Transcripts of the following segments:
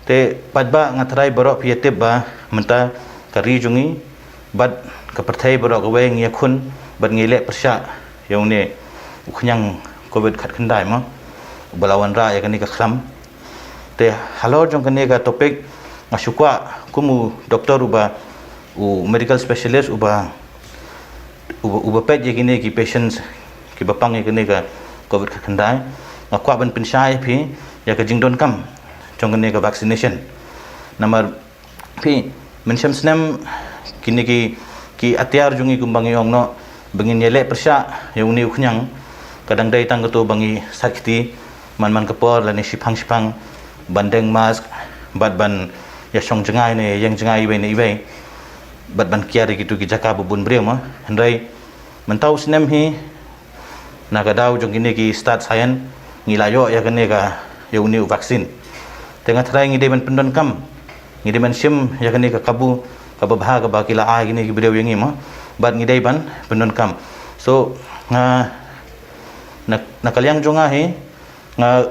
te padba ngatrai borok piatip ba menta kari jungi bad kapertai borok gawe ngia khun bad ngile persya yang ne uknyang covid khat khandai ma balawan ra ya kani ka khram te halor jong kani ka topik ngasukwa kumu doktor uba u medical specialist uba pet je kini ki patients ki bapang ye kini ka covid khat khandai ngakwa ban pinsai phi ya ka jingdon kam jong kani ka vaccination number phi mensyam snam kini ki atiar jungi kumbangi ong no bangin yele persya yang uni uknyang kadang dai tang to bangi sakti man kapor lani sipang bandeng mask bad ban ya song jengai ne yang jengai ibai ne ibai bad ban kiari gitu ki jaka bubun breu ma hendrai mentau snem hi nagadau jong kini ki start science ngilayo ya kene ka ya uni vaksin tengah trai ngide ban pendon kam ngide man sim ya kene ka kabu kababha ka bakila a gini ki breu yangi ma bad ngidai ban pendon kam so na kalyang jonga he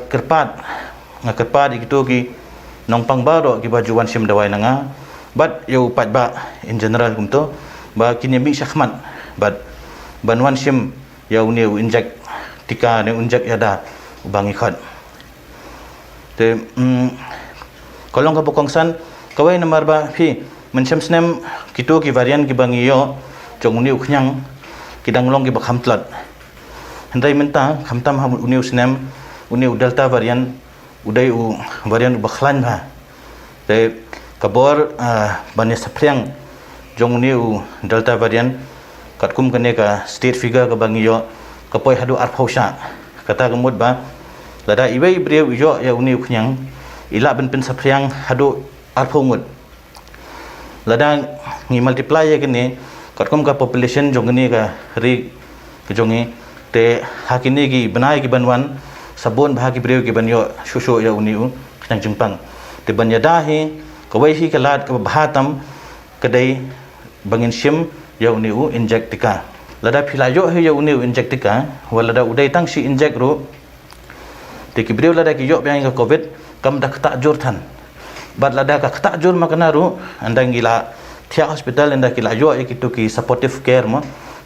kerpat gitu ki nongpang baro ki bajuan sim dawai nanga bad yo pat ba in general kumto ba kini mi syakmat bad banwan sim ya uni inject tika ne inject yada bangi khat te kolong ka bokongsan kawai nomor ba phi mensyam snem kitu ki varian ki bangi yo jong uni uknyang kidang long ki bakham tlat hendai menta khamtam ham uni snem uni delta varian udai varian bakhlan ba te kabor bani sapriang jong uni delta varian katkum kane ka state figure ka bangi yo kapoi hadu arphausa kata gemut ba lada ibai breu yo ya uni uknyang ila ben pen sapriang hadu arphongut lada ngi multiply ya kene katkum ka population jong ni ka ri ke jongi te hakini gi banai gi banwan sabon bahagi breu gi banyo shusho ya uni nang jingpang te banyada hi kawai hi kalat ka bahatam kadai bangin sim ya uni inject tika lada philayo hi ya uni inject tika walada udai tang si inject ro te ki breu lada ki yo byang ka covid kam dak ta jur than bad lada ka ta jur makana ro andang gila thia hospital enda kila yo ikitu ki supportive care mo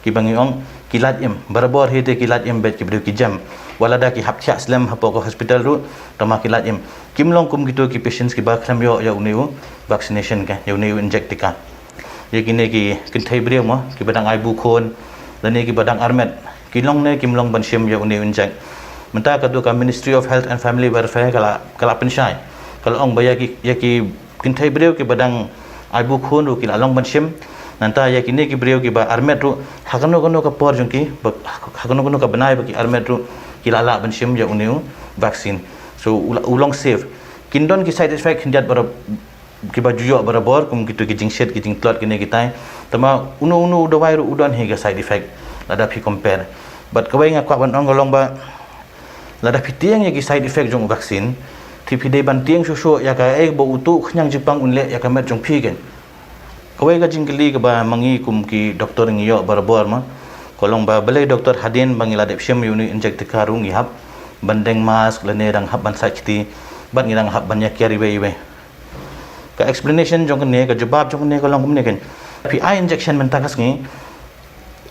ki bangi ong kilat im barabor hi te kilat im bet ki breu ki jam walada ki hapthia slam hapo ko hospital ru tama kilat im kimlong kum gitu ki patients ki ba khram yo ya uni vaccination ka ya uni inject tika ye kini ki kinthai breu mo ki badang ai bu khon lani ki badang armet kilong ne kimlong bansim ya uni inject menta ka du ka Ministry of Health and Family Welfare kala pensyai kalau ong baya ki ya ki kinthai breu ki badang ai bu khon ru ki along bansim nanta ya kini ki breu ki ba armet ru hakano kono ka por jongki hakano kono ka banai ba ki armet ru ki lala bansim ya uni vaccine so ulong safe kindon ki side effect hindiat bar ki ba juyo barabor kum gitu ki jingset ki jingtlot kini kitai tama unu dawai ru udon hi ga side effect lada phi compare but kawai nga kwa ban ong golong ba lada phi tiang ya ki side effect jong vaccine thi phi dei ban tiang shu ya ka ek bo utu khnyang jipang unle ya ka met jong phi gen kawai ga jingkeli ka ba mangi kum ki doktor ngi yo barabor ma kolong ba bele doktor hadin bangila dep syam uni inject ka rungi hap bandeng mask lene rang hap ban sakti bat ngi rang hap ban ya kiari we ka explanation jong ne ka jawab jong ne kolong kum ne ken pi ai injection men takas ngi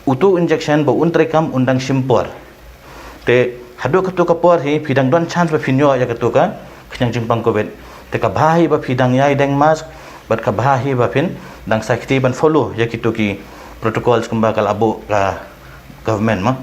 utu injection bo untre kam undang simpor te hadu ka to ka por hi phidang don chance ba phinyo ya ka to ka khyang jingpang covid te ka bhai ba phidang yai deng mask bat ka bhai ba phin dang sakti ban follow ya ki to ki protocols kumba kal abo ka government ma